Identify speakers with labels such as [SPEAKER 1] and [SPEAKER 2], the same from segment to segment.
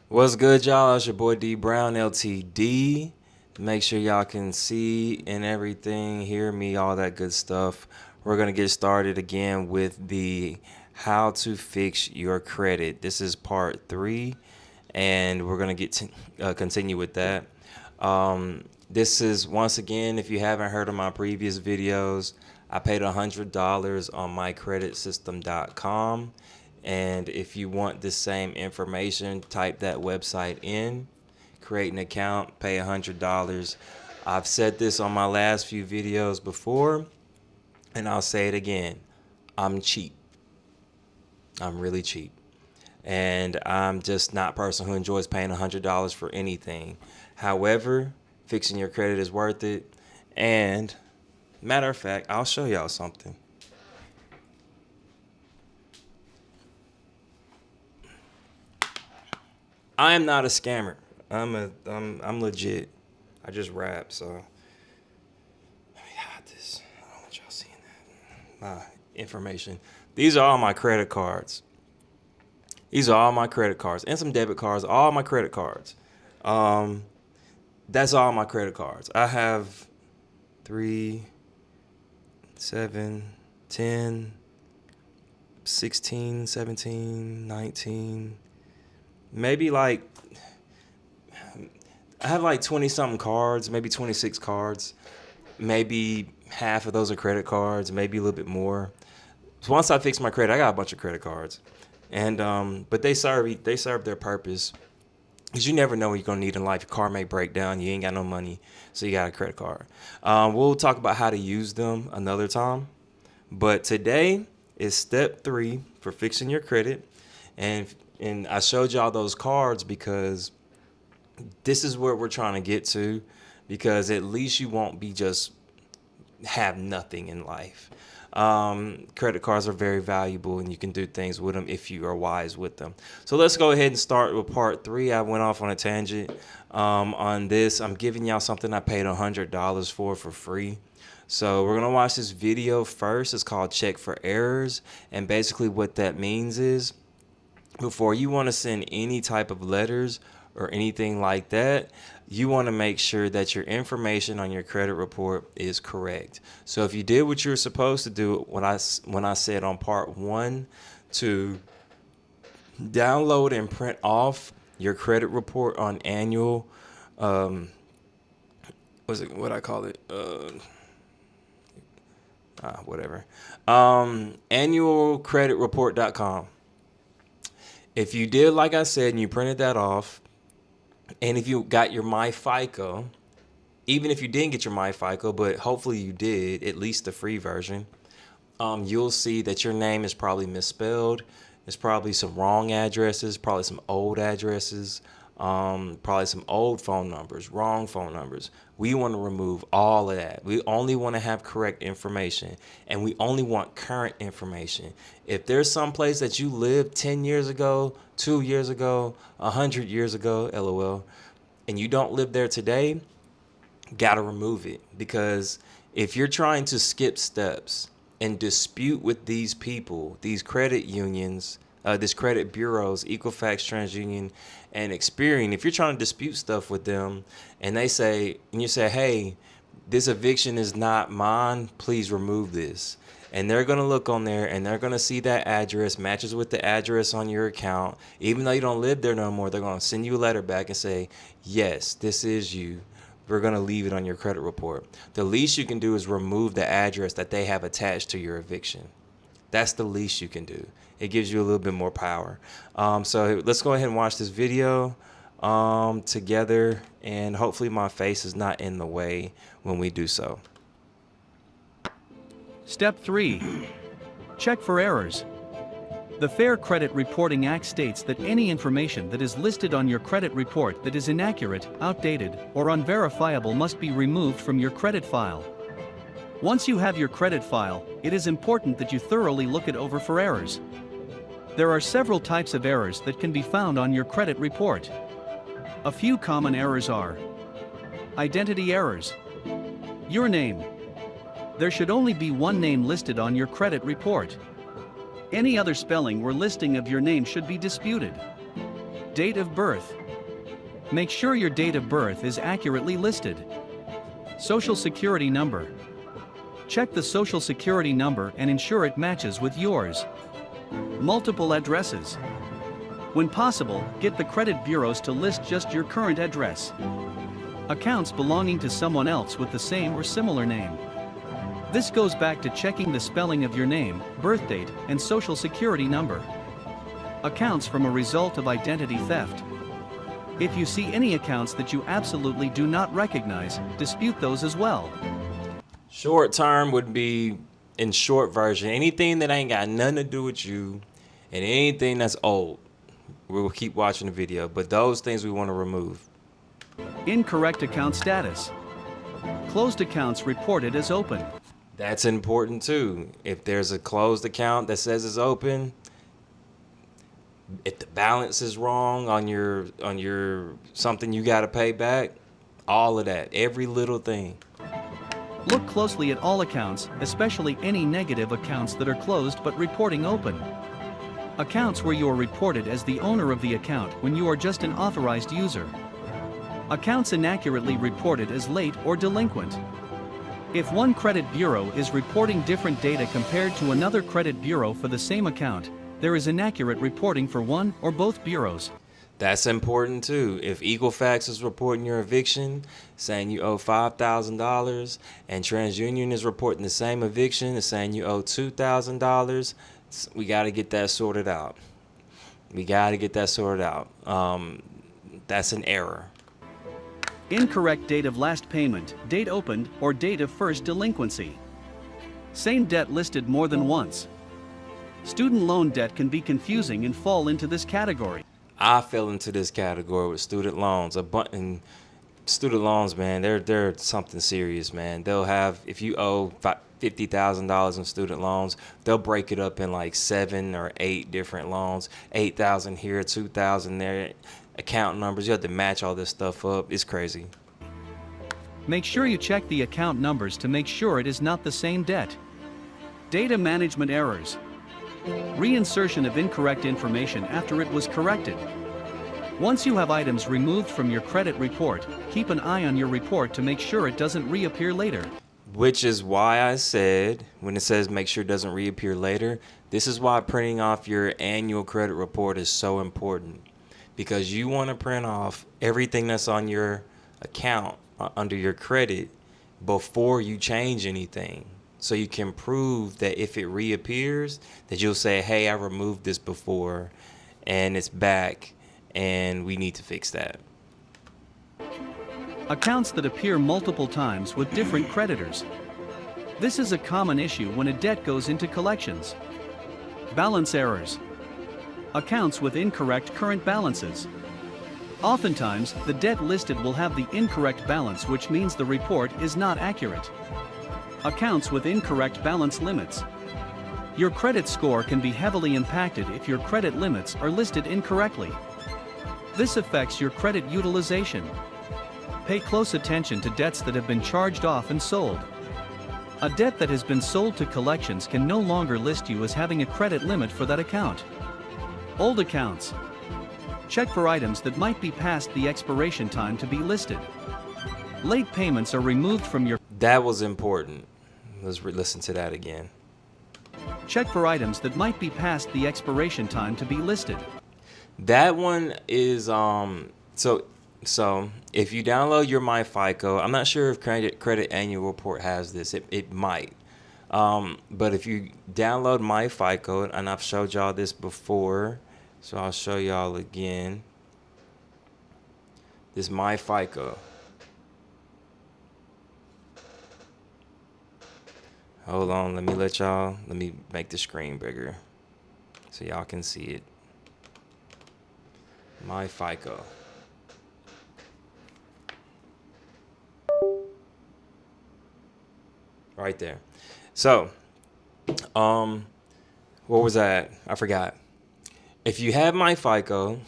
[SPEAKER 1] What's good, y'all? It's your boy Dee Brown, LTD. Make sure y'all can see and everything, hear me, all that good stuff. We're going to get started again with the how to fix your credit. This is part 3, and we're going to continue with that. This is, once again, if you haven't heard of my previous videos, I paid $100 on mycreditsystem.com. And if you want the same information, type that website in, create an account, pay $100. I've said this on my last few videos before, and I'll say it again. I'm cheap. I'm really cheap. And I'm just not a person who enjoys paying $100 for anything. However, fixing your credit is worth it. And matter of fact, I'll show y'all something. I am not a scammer. I'm legit. I just rap, so let me hide this. I don't want y'all seeing that. My information. These are all my credit cards. These are all my credit cards and some debit cards. All my credit cards. That's all my credit cards. I have 3, 7, 10, 16, 17, 19. Maybe I have 20 something cards, maybe 26 cards. Maybe half of those are credit cards, maybe a little bit more. So once I fix my credit, I got a bunch of credit cards. And but they serve their purpose. Because you never know what you're going to need in life. Your car may break down, you ain't got no money, so you got a credit card. We'll talk about how to use them another time. But today is step 3 for fixing your credit. And I showed y'all those cards because this is where we're trying to get to, because at least you won't be just have nothing in life. Credit cards are very valuable, and you can do things with them if you are wise with them. So let's go ahead and start with part 3. I went off on a tangent on this. I'm giving y'all something I paid $100 for free. So we're going to watch this video first. It's called Check for Errors. And basically what that means is, before you want to send any type of letters or anything like that, you want to make sure that your information on your credit report is correct. So if you did what you were supposed to do when I said on part 1 to download and print off your credit report on annual annualcreditreport.com. If you did like I said and you printed that off, and if you got your MyFICO, even if you didn't get your MyFICO, but hopefully you did, at least the free version, you'll see that your name is probably misspelled. There's probably some wrong addresses, probably some old addresses, probably some old phone numbers, wrong phone numbers. We want to remove all of that. We only want to have correct information, and we only want current information. If there's some place that you lived 10 years ago, 2 years ago, 100 years ago, LOL, and you don't live there today, gotta remove it. Because if you're trying to skip steps and dispute with these people, these credit unions, this credit bureaus, Equifax, TransUnion, and Experian, if you're trying to dispute stuff with them and you say, hey, this eviction is not mine, please remove this. And they're going to look on there and they're going to see that address matches with the address on your account. Even though you don't live there no more, they're going to send you a letter back and say, yes, this is you. We're going to leave it on your credit report. The least you can do is remove the address that they have attached to your eviction. That's the least you can do. It gives you a little bit more power. So let's go ahead and watch this video together, and hopefully my face is not in the way when we do so.
[SPEAKER 2] Step 3. Check for errors. The Fair Credit Reporting Act states that any information that is listed on your credit report that is inaccurate, outdated, or unverifiable must be removed from your credit file. Once you have your credit file, it is important that you thoroughly look it over for errors. There are several types of errors that can be found on your credit report. A few common errors are: identity errors. Your name. There should only be one name listed on your credit report. Any other spelling or listing of your name should be disputed. Date of birth. Make sure your date of birth is accurately listed. Social Security number. Check the Social Security number and ensure it matches with yours. Multiple addresses. When possible, get the credit bureaus to list just your current address. Accounts belonging to someone else with the same or similar name. This goes back to checking the spelling of your name, birth date, and Social Security number. Accounts from a result of identity theft. If you see any accounts that you absolutely do not recognize, dispute those as well.
[SPEAKER 1] Short term would be, in short version, anything that ain't got nothing to do with you and anything that's old. We will keep watching the video, but those things we want to remove.
[SPEAKER 2] Incorrect account status. Closed accounts reported as open.
[SPEAKER 1] That's important too. If there's a closed account that says it's open, if the balance is wrong on your something you got to pay back, all of that, every little thing.
[SPEAKER 2] Look closely at all accounts, especially any negative accounts that are closed but reporting open. Accounts where you are reported as the owner of the account when you are just an authorized user. Accounts inaccurately reported as late or delinquent. If one credit bureau is reporting different data compared to another credit bureau for the same account, there is inaccurate reporting for one or both bureaus.
[SPEAKER 1] That's important too. If Equifax is reporting your eviction, saying you owe $5,000, and TransUnion is reporting the same eviction and saying you owe $2,000, we got to get that sorted out. We got to get that sorted out. That's an error.
[SPEAKER 2] Incorrect date of last payment, date opened, or date of first delinquency. Same debt listed more than once. Student loan debt can be confusing and fall into this category.
[SPEAKER 1] I fell into this category with student loans. And student loans, man, they're something serious, man. They'll have, if you owe $50,000 in student loans, they'll break it up in like 7 or 8 different loans. 8,000 here, 2,000 there. Account numbers, you have to match all this stuff up. It's crazy.
[SPEAKER 2] Make sure you check the account numbers to make sure it is not the same debt. Data management errors. Reinsertion of incorrect information after it was corrected. Once you have items removed from your credit report, keep an eye on your report to make sure it doesn't reappear later.
[SPEAKER 1] Which is why I said, when it says make sure it doesn't reappear later, this is why printing off your annual credit report is so important. Because you want to print off everything that's on your account under your credit before you change anything. So you can prove that if it reappears, that you'll say, hey, I removed this before and it's back and we need to fix that.
[SPEAKER 2] Accounts that appear multiple times with different creditors. This is a common issue when a debt goes into collections. Balance errors. Accounts with incorrect current balances. Oftentimes, the debt listed will have the incorrect balance, which means the report is not accurate. Accounts with incorrect balance limits. Your credit score can be heavily impacted if your credit limits are listed incorrectly. This affects your credit utilization. Pay close attention to debts that have been charged off and sold. A debt that has been sold to collections can no longer list you as having a credit limit for that account. Old accounts. Check for items that might be past the expiration time to be listed. Late payments are removed from your...
[SPEAKER 1] That was important. Let's listen to that again.
[SPEAKER 2] Check for items that might be past the expiration time to be listed.
[SPEAKER 1] That one is so if you download your MyFICO, I'm not sure if credit annual report has this. It might. But if you download MyFICO, and I've showed y'all this before, so I'll show y'all again. This MyFICO. Hold on, let me make the screen bigger so y'all can see it. MyFICO. Right there. So, what was that? I forgot. If you have MyFICO,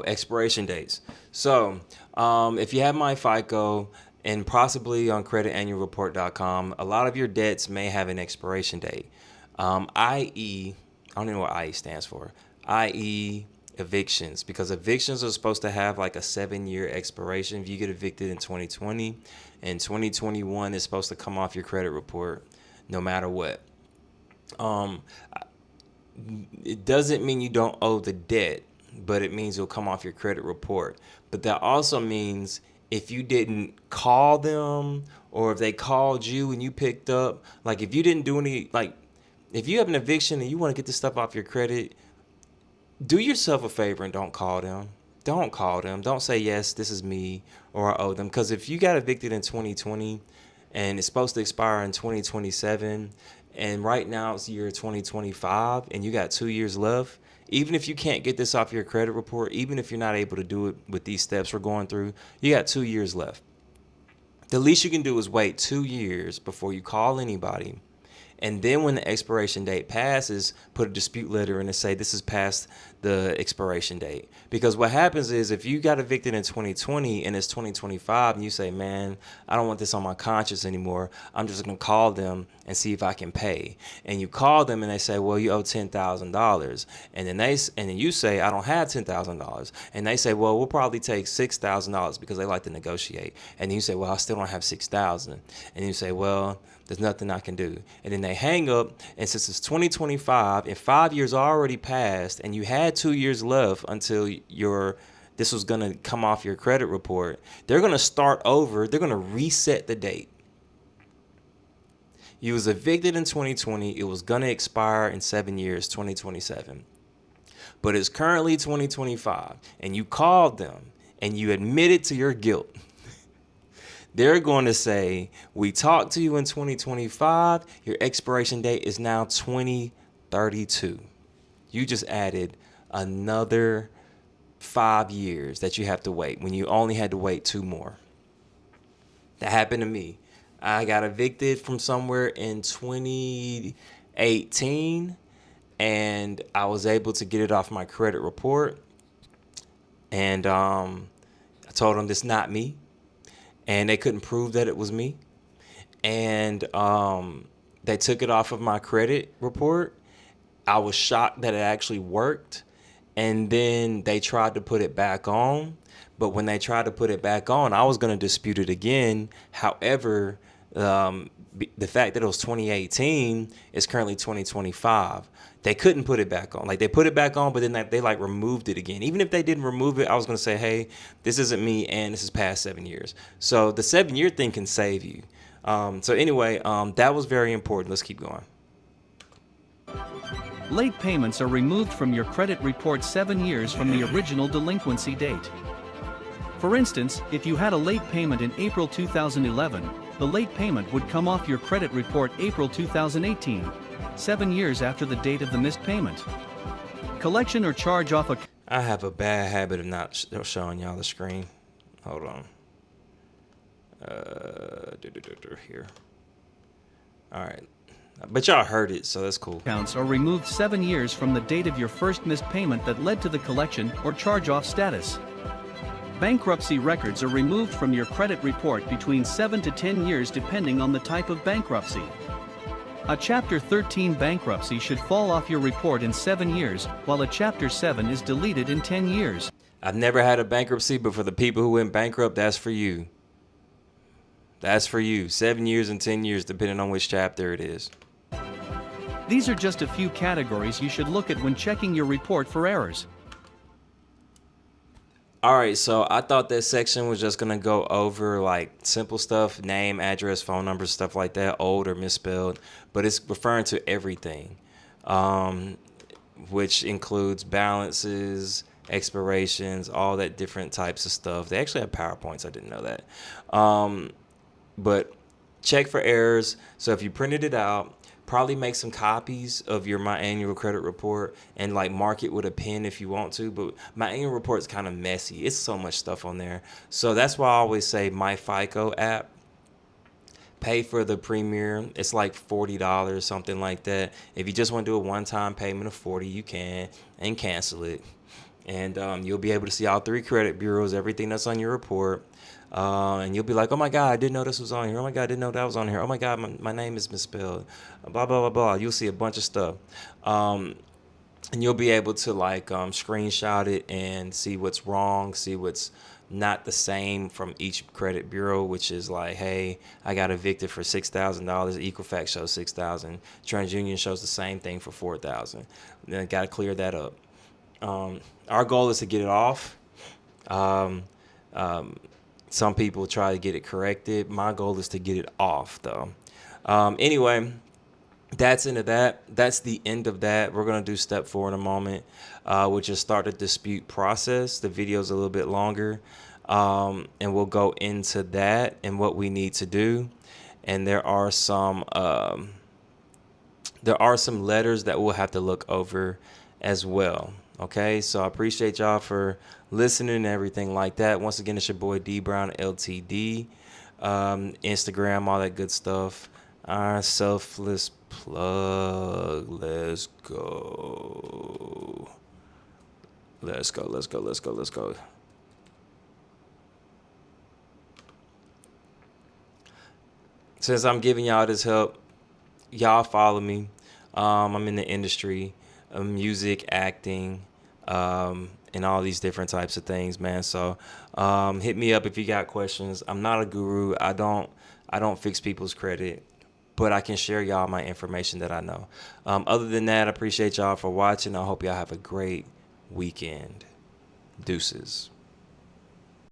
[SPEAKER 1] expiration dates. So, if you have MyFICO and possibly on creditannualreport.com, a lot of your debts may have an expiration date, i.e., I don't even know what IE stands for. IE evictions, because evictions are supposed to have like a 7-year expiration. If you get evicted in 2020 and 2021, it's supposed to come off your credit report no matter what. Um, it doesn't mean you don't owe the debt, but it means it'll come off your credit report. But that also means if you didn't call them, or if they called you and you picked up, like if you didn't do any, like if you have an eviction and you want to get this stuff off your credit, do yourself a favor and don't call them. Don't call them. Don't say, yes, this is me, or I owe them. Because if you got evicted in 2020 and it's supposed to expire in 2027, and right now it's year 2025 and you got 2 years left, even if you can't get this off your credit report, even if you're not able to do it with these steps we're going through, you got 2 years left. The least you can do is wait 2 years before you call anybody. And then when the expiration date passes, put a dispute letter in and say this is past the expiration date. Because what happens is if you got evicted in 2020 and it's 2025 and you say, man, I don't want this on my conscience anymore, I'm just going to call them and see if I can pay. And you call them and they say, well, you owe $10,000. And then you say, I don't have $10,000. And they say, well, we'll probably take $6,000 because they like to negotiate. And then you say, well, I still don't have $6,000. And you say, well, there's nothing I can do. And then they hang up, and since it's 2025 and 5 years already passed and you had 2 years left until this was going to come off your credit report, they're going to start over. They're going to reset the date. You was evicted in 2020. It was going to expire in 7 years, 2027. But it's currently 2025, and you called them and you admitted to your guilt. They're going to say, we talked to you in 2025. Your expiration date is now 2032. You just added another 5 years that you have to wait when you only had to wait 2 more. That happened to me. I got evicted from somewhere in 2018, and I was able to get it off my credit report. And I told them this is not me. And they couldn't prove that it was me. And they took it off of my credit report. I was shocked that it actually worked. And then they tried to put it back on. But when they tried to put it back on, I was going to dispute it again. However, the fact that it was 2018 is currently 2025. They couldn't put it back on. Like, they put it back on, but then they like removed it again. Even if they didn't remove it, I was going to say, hey, this isn't me and this is past 7 years. So the 7-year thing can save you. So anyway, that was very important. Let's keep going.
[SPEAKER 2] Late payments are removed from your credit report 7 years from the original delinquency date. For instance, if you had a late payment in April 2011, the late payment would come off your credit report April 2018, 7 years after the date of the missed payment. Collection or charge off a...
[SPEAKER 1] I have a bad habit of not showing y'all the screen. Hold on. Here. All right. But y'all heard it, so that's cool.
[SPEAKER 2] Accounts are removed 7 years from the date of your first missed payment that led to the collection or charge-off status. Bankruptcy records are removed from your credit report between 7 to 10 years depending on the type of bankruptcy. A Chapter 13 bankruptcy should fall off your report in 7 years, while a Chapter 7 is deleted in 10 years.
[SPEAKER 1] I've never had a bankruptcy, but for the people who went bankrupt, that's for you. That's for you. 7 years and 10 years, depending on which chapter it is.
[SPEAKER 2] These are just a few categories you should look at when checking your report for errors.
[SPEAKER 1] All right, so I thought that section was just going to go over like simple stuff, name, address, phone number, stuff like that, old or misspelled, but it's referring to everything, which includes balances, expirations, all that different types of stuff. They actually have PowerPoints. I didn't know that. But check for errors. So if you printed it out, probably make some copies of your My Annual Credit Report and like mark it with a pen if you want to. But My Annual Report is kind of messy. It's so much stuff on there. So that's why I always say My FICO app. Pay for the premier. It's like $40, something like that. If you just want to do a one-time payment of $40, you can, and cancel it. And you'll be able to see all 3 credit bureaus, everything that's on your report. And you'll be like, oh my God, I didn't know this was on here. Oh my God, I didn't know that was on here. Oh my God, my name is misspelled. Blah, blah, blah, blah. You'll see a bunch of stuff. and you'll be able to like screenshot it and see what's wrong, see what's not the same from each credit bureau, which is like, hey, I got evicted for $6,000. Equifax shows 6,000. TransUnion shows the same thing for 4,000. Then got to clear that up. Our goal is to get it off. Um, some people try to get it corrected. My goal is to get it off, though. Anyway, that's into that. That's the end of that. We're going to do step 4 in a moment, which is start the dispute process. The video's a little bit longer, and we'll go into that and what we need to do. And there are some letters that we'll have to look over as well. Okay, so I appreciate y'all for listening and everything like that. Once again, it's your boy Dee Brown LTD, Instagram, all that good stuff. Our selfless plug. Let's go. Let's go. Let's go. Let's go. Let's go. Since I'm giving y'all this help, y'all follow me. I'm in the industry of music, acting, and all these different types of things, man. So hit me up if you got questions. I'm not a guru. I don't fix people's credit, but I can share y'all my information that I know. Other than that, I appreciate y'all for watching. I hope y'all have a great weekend. Deuces.